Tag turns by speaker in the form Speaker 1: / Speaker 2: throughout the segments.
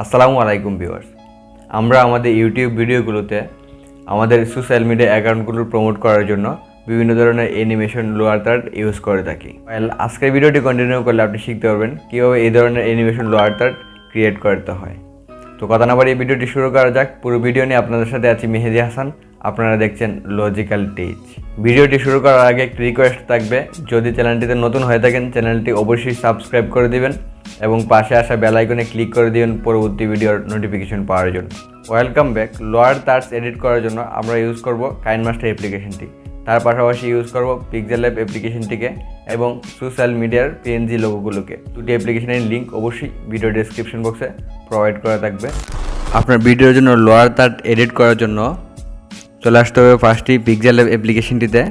Speaker 1: আসসালামু আলাইকুম ভিউয়ার্স। আমরা আমাদের ইউটিউব ভিডিওগুলোতে আমাদের সোশ্যাল মিডিয়া অ্যাকাউন্টগুলো প্রমোট করার জন্য বিভিন্ন ধরনের অ্যানিমেশন লোয়ার থার্ড ইউজ করে থাকি। আজকের ভিডিওটি কন্টিনিউ করলে আপনি শিখতে পারবেন কীভাবে এই ধরনের অ্যানিমেশন লোয়ার থার্ড ক্রিয়েট করতে হয়। তো কথা না বাড়িয়ে ভিডিওটি শুরু করা যাক। পুরো ভিডিও নিয়ে আপনাদের সাথে আছি মেহেদি হাসান। আপনারা দেখছেন লজিক্যাল টিচ। ভিডিওটি শুরু করার আগে একটি রিকোয়েস্ট থাকবে, যদি চ্যানেলটিতে নতুন হয়ে থাকেন চ্যানেলটি অবশ্যই সাবস্ক্রাইব করে দিবেন এবং পাশে আসা বেল আইকনে ক্লিক করে দিবেন পরবর্তী ভিডিওর নোটিফিকেশন পাওয়ার জন্য। Welcome back. Lower thirds edit করার জন্য আমরা ইউজ করব কাইনমাস্টার অ্যাপ্লিকেশনটি, তার পাশাপাশি ইউজ করব পিক্সেলল্যাব অ্যাপ্লিকেশনটিকে এবং সোশ্যাল মিডিয়ার পিএনজি লোগোগুলোকে। দুটি অ্যাপ্লিকেশনের লিঙ্ক অবশ্যই ভিডিও ডেসক্রিপশন বক্সে প্রোভাইড করা থাকবে। আপনার ভিডিওর জন্য লোয়ার থার্ড এডিট করার জন্য চলে আসতে হবে ফার্স্টই পিক্সেলল্যাব অ্যাপ্লিকেশনটিতে।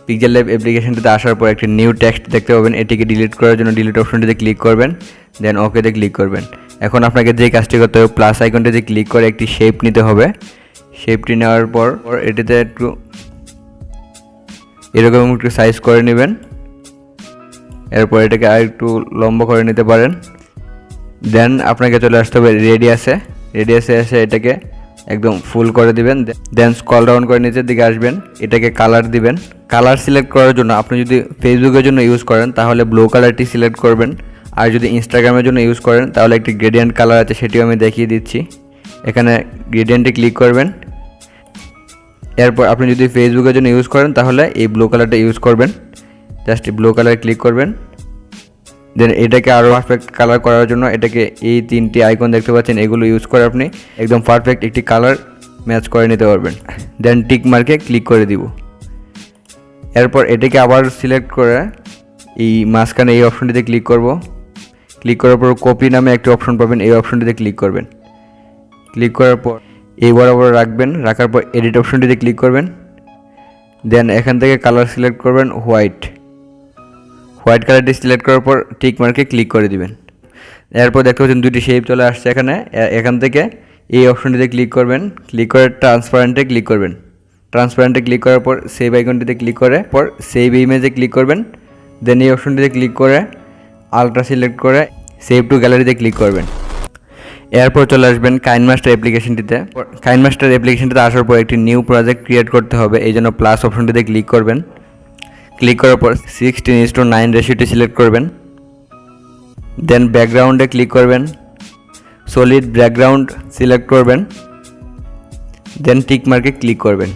Speaker 1: পিক্সেলল্যাব অ্যাপ্লিকেশনটিতে আসার পর একটি নিউ টেক্সট দেখতে পাবেন। এটিকে ডিলিট করার জন্য ডিলিট অপশনটিতে ক্লিক করবেন, দেন ওকেতে ক্লিক করবেন। এখন আপনাকে যে কাজটি করতে হবে, প্লাস আইকনটিতে ক্লিক করে একটি শেপ নিতে হবে। শেপটি নেওয়ার পর এটিতে একটু এরকম একটু সাইজ করে নেবেন। এরপর এটাকে আর একটু লম্বা করে নিতে পারেন। দেন আপনাকে চলে আসতে হবে রেডিয়াসে এসে এটাকে একদম ফুল করে দিবেন। দেন স্ক্রল ডাউন করে নিচের দিকে আসবেন, এটাকে কালার দিবেন। কালার সিলেক্ট করার জন্য আপনি যদি ফেসবুকের জন্য ইউজ করেন তাহলে ব্লু কালারটি সিলেক্ট করবেন, আর যদি ইনস্টাগ্রামের জন্য ইউজ করেন তাহলে একটি গ্রেডিয়েন্ট কালার আছে, সেটিও আমি দেখিয়ে দিচ্ছি। এখানে গ্রেডিয়েন্টে ক্লিক করবেন। এরপর আপনি যদি ফেসবুকের জন্য ইউজ করেন তাহলে এই ব্লু কালারটা ইউজ করবেন। জাস্ট ব্লু কালারে ক্লিক করবেন। দেন এটাকে আরও পারফেক্ট কালার করার জন্য এটাকে এই তিনটি আইকন দেখতে পাচ্ছেন, এগুলো ইউজ করে আপনি একদম পারফেক্ট একটি কালার ম্যাচ করে নিতে পারবেন। দেন টিক মার্কে ক্লিক করে দিব। এরপর এটাকে আবার সিলেক্ট করে এই মাঝখানে এই অপশনটিতে ক্লিক করব। ক্লিক করার পর কপি নামে একটি অপশন পাবেন, এই অপশনটিতে ক্লিক করবেন। ক্লিক করার পর এই বরাবর রাখবেন, রাখার পর এডিট অপশনটিতে ক্লিক করবেন। দেন এখান থেকে কালার সিলেক্ট করবেন হোয়াইট কালারটি সিলেক্ট করার পর টিক মার্কে ক্লিক করে দিবেন। এরপর দেখতে পাচ্ছেন দুটি শেপ চলে আসছে এখানে। এখান থেকে এই অপশনটিতে ক্লিক করবেন, ক্লিক করে ট্রান্সপারেন্টে ক্লিক করবেন। ট্রান্সপারেন্টে ক্লিক করার পর সেভ আইকনটিতে ক্লিক করে পর সেভ ইমেজে ক্লিক করবেন। দেন এই অপশনটিতে ক্লিক করে আলট্রা সিলেক্ট করে সেভ টু গ্যালারিতে ক্লিক করবেন। এরপর চলে আসবেন কাইনমাস্টার অ্যাপ্লিকেশনটিতে। কাইনমাস্টার অ্যাপ্লিকেশনটিতে আসার পর একটি নিউ প্রজেক্ট ক্রিয়েট করতে হবে, এই জন্য প্লাস অপশনটিতে ক্লিক করবেন। ক্লিক করার পর 16:9 রেশিওটি সিলেক্ট করবেন। দেন ব্যাকগ্রাউন্ডে ক্লিক করবেন, সলিড ব্যাকগ্রাউন্ড সিলেক্ট করবেন। দেন টিক মার্কে ক্লিক করবেন।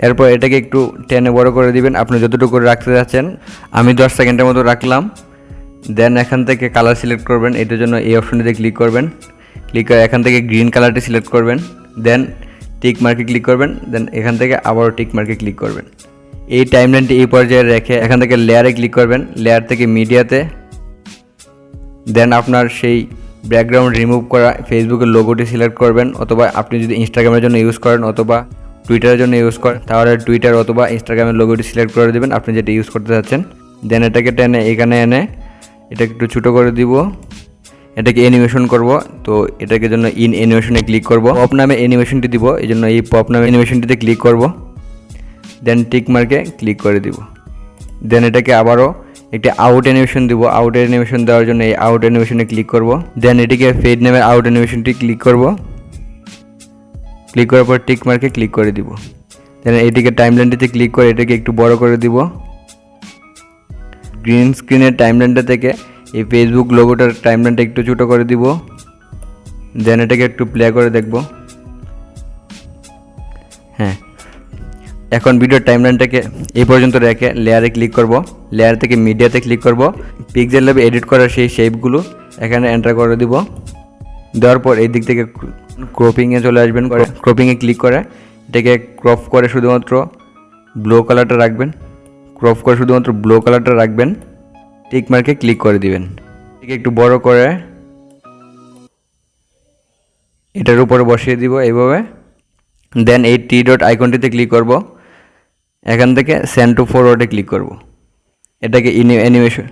Speaker 1: এরপর এটাকে একটু টেনে বড় করে দিবেন আপনি যতটুকু করে রাখতে যাচ্ছেন। আমি 10 সেকেন্ডের মতো রাখলাম। দেন এখান থেকে কালার সিলেক্ট করবেন, এটার জন্য এই অপশনটিতে ক্লিক করবেন। ক্লিক করে এখান থেকে গ্রিন কালারটি সিলেক্ট করবেন। দেন টিক মার্কে ক্লিক করবেন। দেন এখান থেকে আবারও টিক মার্কে ক্লিক করবেন। এই টাইমলাইনটি এই পর্যায়ে রেখে এখান থেকে লেয়ারে ক্লিক করবেন, লেয়ার থেকে মিডিয়াতে। দেন আপনার সেই ব্যাকগ্রাউন্ড রিমুভ করা ফেসবুকের লোগোটি সিলেক্ট করবেন, অথবা আপনি যদি ইনস্টাগ্রামের জন্য ইউজ করেন অথবা টুইটারের জন্য ইউজ করেন তাহলে টুইটার অথবা ইনস্টাগ্রামের লোগোটি সিলেক্ট করে দেবেন আপনি যেটা ইউজ করতে চাচ্ছেন। দেন এটাকে টেনে এখানে এনে এটাকে একটু ছোটো করে দিব। এটাকে অ্যানিমেশন করব, তো এটাকে জন্য ইন অ্যানিমেশনে ক্লিক করব। পপ নামে অ্যানিমেশনটি দিব, এই জন্য এই পপ নামে অ্যানিমেশনটিতে ক্লিক করব। দেন টিক মার্কে ক্লিক করে দিব। দেন এটাকে আবারও একটি আউট অ্যানিমেশন দিব। আউট অ্যানিমেশন দেওয়ার জন্য এই আউট অ্যানিমেশনে ক্লিক করব। দেন এটিকে ফেড নামের আউট অ্যানিমেশনটি ক্লিক করব। ক্লিক করার পর টিক মার্কে ক্লিক করে দিব। দেন এটিকে টাইমলাইনটিতে ক্লিক করে এটাকে একটু বড় করে দিব। গ্রিন স্ক্রিনের টাইমলাইনটা থেকে এই ফেসবুক লোগোটার টাইমলাইনটা একটু ছোটো করে দিব। দেন এটাকে একটু প্লে করে দেখব। হ্যাঁ, এখন ভিডিওর টাইমলাইনটাকে এই পর্যন্ত রেখে লেয়ারে ক্লিক করব। লেয়ার থেকে মিডিয়াতে ক্লিক করব। পিক্সেলল্যাবে এডিট করার সেই শেপগুলো এখানে এন্টার করে দিব। দেওয়ার পর এই দিক থেকে ক্রপিংয়ে চলে আসবেন, করে ক্রপিংয়ে ক্লিক করে এটাকে ক্রপ করে শুধুমাত্র ব্লু কালারটা রাখবেন। ক্রপ করে শুধুমাত্র ব্লু কালারটা রাখবেন। টিক মার্কে ক্লিক করে দিবেন। এটাকে একটু বড় করে এটার উপরে বসিয়ে দিব এইভাবে। দেন এই টি ডট আইকনটিতে ক্লিক করব। এখান থেকে সেন্ড টু ফরওয়ার্ডে ক্লিক করব। এটাকে অ্যানিমেশন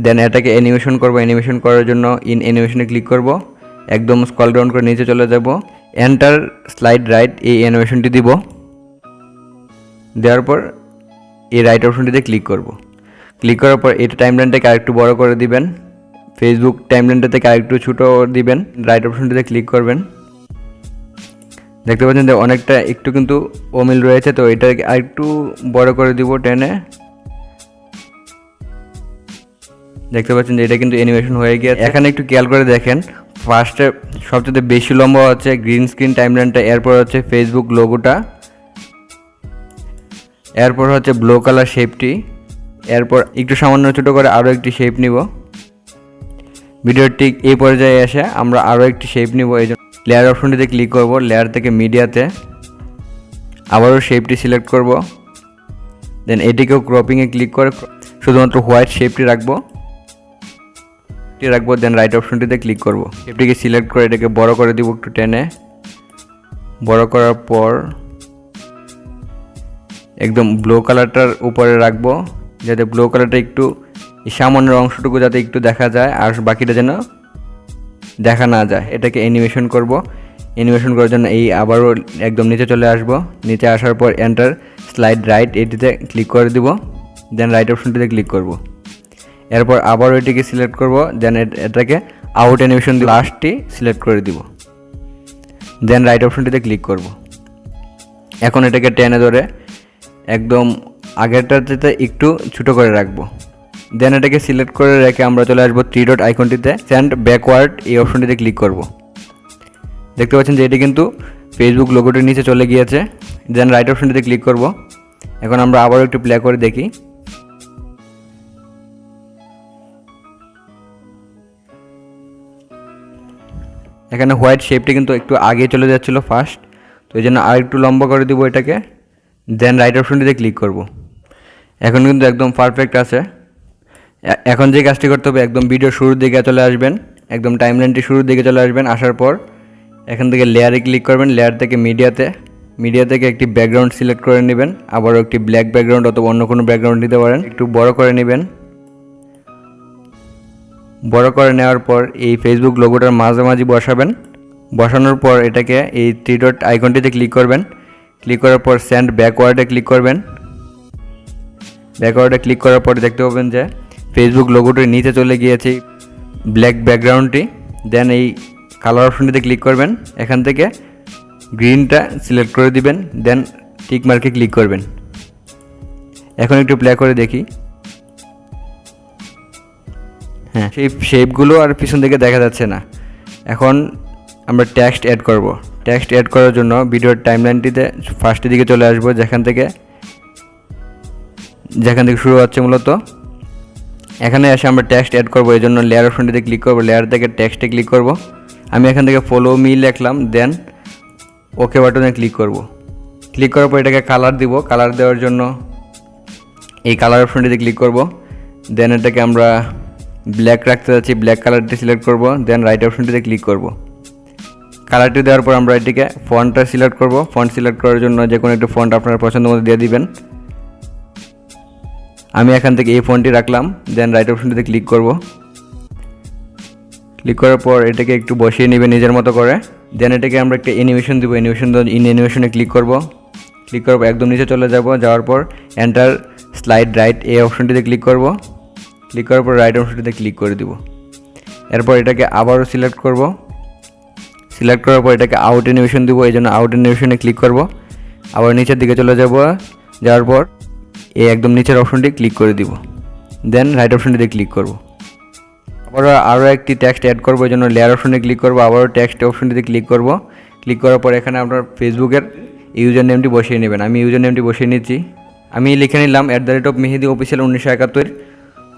Speaker 1: দেন এটাকে অ্যানিমেশন করব। অ্যানিমেশন করার জন্য ইন অ্যানিমেশনে ক্লিক করব। একদম স্ক্রল ডাউন করে নিচে চলে যাব। এন্টার স্লাইড রাইট এই অ্যানিমেশনটি দিব। দেওয়ার পর এই রাইট অপশনটিতে ক্লিক করব। ক্লিক করার পর এটা টাইমলাইনটাকে আরেকটু বড় করে দিবেন। ফেসবুক টাইমলাইনটা থেকে আরেকটু ছোটো দিবেন, রাইট অপশনটিতে ক্লিক করবেন। দেখতে পাচ্ছেন যে অনেকটা একটু কিন্তু অমিল রয়েছে, তো এটাকে আরেকটু বড় করে দিব টেনে। দেখতে পাচ্ছেন যে এটা কিন্তু অ্যানিমেশন হয়ে গিয়েছে। এখানে একটু খেয়াল করে দেখেন, ফার্স্টে সবচেয়ে বেশি লম্বা হচ্ছে গ্রিন স্ক্রিন টাইমলাইনটা, এরপর হচ্ছে ফেসবুক লোগোটা, এরপর হচ্ছে ব্লু কালার শেপটি, এরপর একটু সামান্য ছোটো করে আরও একটি শেপ নিব। ভিডিওর ঠিক এই পর্যায়ে এসে আমরা আরও একটি শেপ নিব। এই জন্য লেয়ার অপশনটিতে ক্লিক করব, লেয়ার থেকে মিডিয়াতে আবারও শেপটি সিলেক্ট করব। দেন এটিকেও ক্রপিংয়ে ক্লিক করে শুধুমাত্র হোয়াইট শেপটি রাখবো। দেন রাইট অপশনটিতে ক্লিক করব, শেপটিকে সিলেক্ট করে এটাকে বড় করে দিব একটু টেনে। বড় করার পর একদম ব্লু কালারটার উপরে রাখবো, যাতে ব্লু কালারটা একটু সামান্য অংশটুকু যাতে একটু দেখা যায়, আর বাকিটা যেন দেখা না যায়। এটাকে অ্যানিমেশন করব। অ্যানিমেশন করার জন্য এই আবারও একদম নিচে চলে আসব। নিচে আসার পর এন্টার স্লাইড রাইট এটিতে ক্লিক করে দিব। দেন রাইট অপশনটিতে ক্লিক করব। এরপর আবারও এটিকে সিলেক্ট করব। দেন এটাকে আউট অ্যানিমেশন লাস্টটি সিলেক্ট করে দিব। দেন রাইট অপশনটিতে ক্লিক করব। এখন এটাকে টেনে ধরে একদম আগেরটাতে একটু ছোটো করে রাখবো। দেন এটাকে সিলেক্ট করে রেখে আমরা চলে আসবো 3 ডট আইকনটিতে, সেন্ড ব্যাকওয়ার্ড এই অপশনটিতে ক্লিক করব। দেখতে পাচ্ছেন যে এটি কিন্তু ফেসবুক লোগোটির নিচে চলে গিয়েছে। দেন রাইট অপশনটিতে ক্লিক করব। এখন আমরা আবারও একটু প্লে করে দেখি। এখানে হোয়াইট শেপটি কিন্তু একটু আগে চলে যাচ্ছিল ফার্স্ট, তো এই জন্য আর একটু লম্বা করে দিব এটাকে। দেন রাইট অপশনটিতে ক্লিক করব। এখন কিন্তু একদম পারফেক্ট আছে। এখন যে কাজটি করতে হবে, একদম ভিডিও শুরুর দিকে চলে আসবেন, একদম টাইমলাইনটি শুরুর দিকে চলে আসবেন। আসার পর এখান থেকে লেয়ারে ক্লিক করবেন, লেয়ার থেকে মিডিয়া থেকে একটি ব্যাকগ্রাউন্ড সিলেক্ট করে নেবেন। আবারও একটি ব্ল্যাক ব্যাকগ্রাউন্ড অথবা অন্য কোনো ব্যাকগ্রাউন্ড নিতে পারেন। একটু বড় করে নেবেন। বড় করে নেওয়ার পর এই ফেসবুক লোগোটার মাঝামাঝি বসাবেন। বসানোর পর এটাকে এই 3 ডট আইকনটিতে ক্লিক করবেন। ক্লিক করার পর সেন্ড ব্যাকওয়ার্ডে ক্লিক করবেন। ব্যাকওয়ার্ডে ক্লিক করার পর দেখতে পাবেন যে ফেসবুক লোগোটির নিচে চলে গিয়েছে ব্ল্যাক ব্যাকগ্রাউন্ডটি। দেন এই কালার অপশনটিতে ক্লিক করবেন, এখান থেকে গ্রিনটা সিলেক্ট করে দিবেন। দেন টিক মার্কে ক্লিক করবেন। এখন একটু প্লে করে দেখি। হ্যাঁ, সেই শেপগুলো আর পিছন থেকে দেখা যাচ্ছে না। এখন আমরা টেক্সট অ্যাড করব। টেক্সট অ্যাড করার জন্য ভিডিওর টাইমলাইনটিতে ফার্স্টের দিকে চলে আসবো, যেখান থেকে শুরু হচ্ছে মূলত। এখানে এসে আমরা টেক্সট অ্যাড করব, এই জন্য লেয়ার অপশনটিতে ক্লিক করব। লেয়ার থেকে টেক্সটে ক্লিক করব। আমি এখান থেকে ফলো মি লিখলাম। দেন ওকে বাটনে ক্লিক করব। ক্লিক করার পর এটাকে কালার দিব। কালার দেওয়ার জন্য এই কালার অপশনটিতে ক্লিক করব। দেন এটাকে আমরা ব্ল্যাক রাখতে যাচ্ছি, ব্ল্যাক কালারটি সিলেক্ট করব। দেন রাইট অপশনটিতে ক্লিক করব। কালারটি দেওয়ার পর আমরা এটিকে ফন্টটা সিলেক্ট করব। ফন্ট সিলেক্ট করার জন্য যে কোনো একটি ফন্ট আপনার পছন্দ মতো দিয়ে দিবেন। আমি এখান থেকে এই ফন্টটি রাখলাম। দেন রাইট অপশনটিতে ক্লিক করব। ক্লিক করার পর এটাকে একটু বসিয়ে নেবেন নিজের মতো করে। দেন এটাকে আমরা একটা অ্যানিমেশন দেবো। অ্যানিমেশনে ক্লিক করব। ক্লিক করার পর একদম নিচে চলে যাব। যাওয়ার পর এন্টার স্লাইড রাইট এই অপশনটিতে ক্লিক করব। ক্লিক করার পর রাইট অপশনটিতে ক্লিক করে দিব। এরপর এটাকে আবারও সিলেক্ট করব। সিলেক্ট করার পর এটাকে আউট অ্যানিমেশন দিব, এই জন্য আউট অ্যানিমেশনে ক্লিক করব। আবার নিচের দিকে চলে যাব। যাওয়ার পর এই একদম নিচের অপশনটি ক্লিক করে দিব। দেন রাইট অপশনটিতে ক্লিক করব। আরও একটি টেক্সট অ্যাড করব, এই জন্য লেয়ার অপশনে ক্লিক করব। আবারও টেক্সট অপশনটিতে ক্লিক করব। ক্লিক করার পর এখানে আপনার ফেসবুকের ইউজার নেমটি বসিয়ে নেবেন। আমি ইউজার নেমটি বসিয়ে নিচ্ছি। আমি লিখে নিলাম @মেহেদি অফিসিয়াল 1971।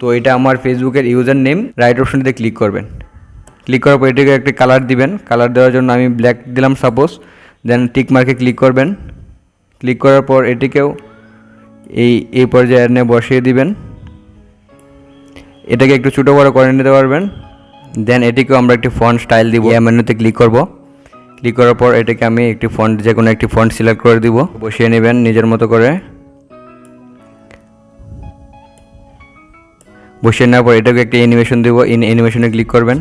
Speaker 1: তো এটা আমার ফেসবুকের ইউজার নেম। রাইট অপশনটিতে ক্লিক করবেন। ক্লিক করার পর এটিকে একটি কালার দিবেন। কালার দেওয়ার জন্য আমি ব্ল্যাক দিলাম সাপোজ। দেন টিক মার্কে ক্লিক করবেন। ক্লিক করার পর এটিকেও এই পর্যায়ে এনে বসিয়ে দিবেন। এটাকে একটু ছোটো বড়ো করে নিতে পারবেন। দেন এটিকেও আমরা একটি ফন্ট স্টাইল দিব। মেনুতে ক্লিক করব। ক্লিক করার পর এটাকে আমি একটি ফন্ট, যে কোনো একটি ফন্ট সিলেক্ট করে দিব। বসিয়ে নেবেন নিজের মতো করে। বসিয়ে নেওয়ার পর এটাকে একটি অ্যানিমেশন দিব। অ্যানিমেশনে ক্লিক করবেন।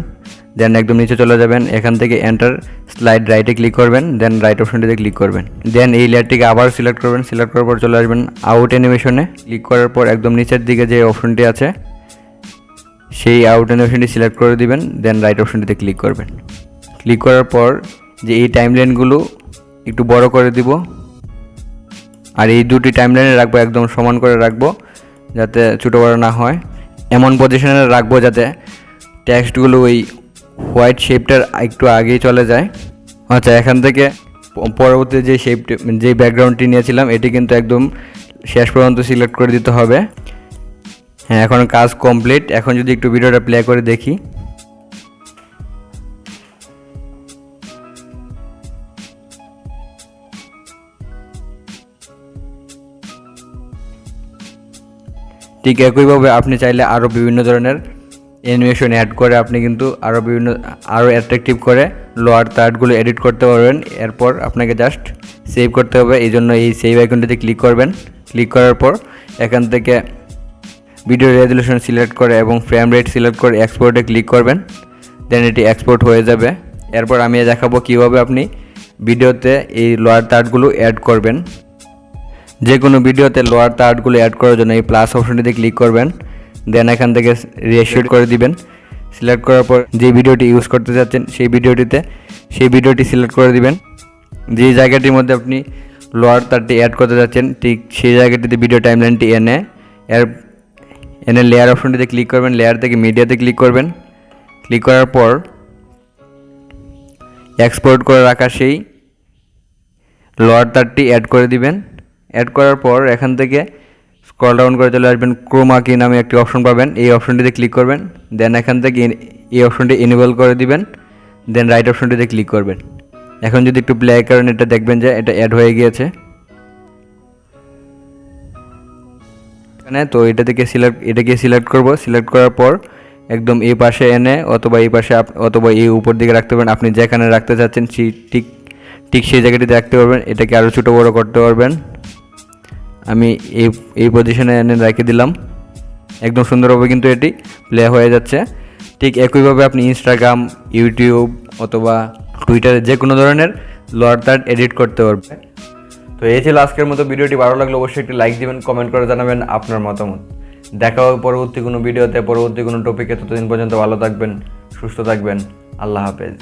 Speaker 1: দেন একদম নিচে চলে যাবেন। এখান থেকে এন্টার স্লাইড রাইটে ক্লিক করবেন। দেন রাইট অপশনটিতে ক্লিক করবেন। দেন এই লেয়ারটিকে আবার সিলেক্ট করবেন। সিলেক্ট করার পর চলে আসবেন আউট অ্যানিমেশনে। ক্লিক করার পর একদম নিচের দিকে যে অপশনটি আছে সেই আউটলাইন অপশনটি সিলেক্ট করে দিবেন, দেন রাইট অপশনটিতে ক্লিক করবেন। ক্লিক করার পর যে এই টাইমলাইনগুলো একটু বড় করে দিব, আর এই দুটি টাইমলাইনে রাখবো একদম সমান করে রাখবো, যাতে ছোটো বড়ো না হয়। এমন পজিশনে রাখবো যাতে টেক্সটগুলো ওই হোয়াইট শেপটার একটু আগেই চলে যায়। আচ্ছা, এখান থেকে পরবর্তী যে শেপটি, যে ব্যাকগ্রাউন্ডটি নিয়েছিলাম, এটি কিন্তু একদম শেষ পর্যন্ত সিলেক্ট করে দিতে হবে। হ্যাঁ, এখন কাজ কমপ্লিট। এখন যদি একটু ভিডিওটা প্লে করে দেখি, ঠিক একইভাবে আপনি চাইলে আরও বিভিন্ন ধরনের অ্যানিমেশন অ্যাড করে আপনি কিন্তু আরও অ্যাট্রাকটিভ করে লোয়ার থার্ডগুলো এডিট করতে পারবেন। এরপর আপনাকে জাস্ট সেভ করতে হবে, এই জন্য এই সেভ আইকনটিতে ক্লিক করবেন। ক্লিক করার পর এখান থেকে ভিডিও রেজলিউশন সিলেক্ট করে এবং ফ্রেম রেট সিলেক্ট করে এক্সপোর্টে ক্লিক করবেন, দেন এটি এক্সপোর্ট হয়ে যাবে। এরপর আমি দেখাবো কীভাবে আপনি ভিডিওতে এই লোয়ার থার্ডগুলো অ্যাড করবেন। যে কোনো ভিডিওতে লোয়ার থার্ডগুলো অ্যাড করার জন্য এই প্লাস অপশনটিতে ক্লিক করবেন, দেন এখান থেকে রেশিও করে দিবেন। সিলেক্ট করার পর যে ভিডিওটি ইউজ করতে চাচ্ছেন সেই ভিডিওটি সিলেক্ট করে দিবেন। যে জায়গাটির মধ্যে আপনি লোয়ার থার্ডটি অ্যাড করতে যাচ্ছেন, ঠিক সেই জায়গাটিতে ভিডিও টাইমলাইনটি এনে লেয়ার অপশনটিতে ক্লিক করবেন। লেয়ার থেকে মিডিয়াতে ক্লিক করবেন। ক্লিক করার পর এক্সপোর্ট করে রাখা সেই লোয়ার থার্ডটি অ্যাড করে দিবেন। অ্যাড করার পর এখান থেকে স্ক্রল ডাউন করে চলে আসবেন, ক্রোমা কি নামে একটি অপশন পাবেন, এই অপশনটিতে ক্লিক করবেন। দেন এখান থেকে এই অপশনটি এনেবল করে দিবেন, দেন রাইট অপশনটিতে ক্লিক করবেন। এখন যদি একটু প্লে করেন, এটা দেখবেন যে এটা অ্যাড হয়ে গিয়েছে এখানে। তো এটাকে সিলেক্ট করব। সিলেক্ট করার পর একদম এই পাশে এনে অথবা এই পাশে অথবা এই উপর দিকে রাখতে পারবেন। আপনি যেখানে রাখতে চাচ্ছেন ঠিক সেই জায়গাটিতে রাখতে পারবেন। এটাকে আরও ছোটো বড়ো করতে পারবেন। আমি এই পজিশনে এনে রেখে দিলাম, একদম সুন্দরভাবে কিন্তু এটি প্লে হয়ে যাচ্ছে। ঠিক একইভাবে আপনি ইনস্টাগ্রাম, ইউটিউব অথবা টুইটারে যে কোনো ধরনের লোয়ার থার্ড এডিট করতে পারবেন। তো এই ছিল আজকের মতো ভিডিওটি। ভালো লাগলে অবশ্যই একটি লাইক দিবেন, কমেন্ট করে জানাবেন আপনার মতামত। দেখা হবে পরবর্তী কোনো ভিডিওতে, পরবর্তী কোনো টপিকে। ততদিন পর্যন্ত ভালো থাকবেন, সুস্থ থাকবেন। আল্লাহ হাফেজ।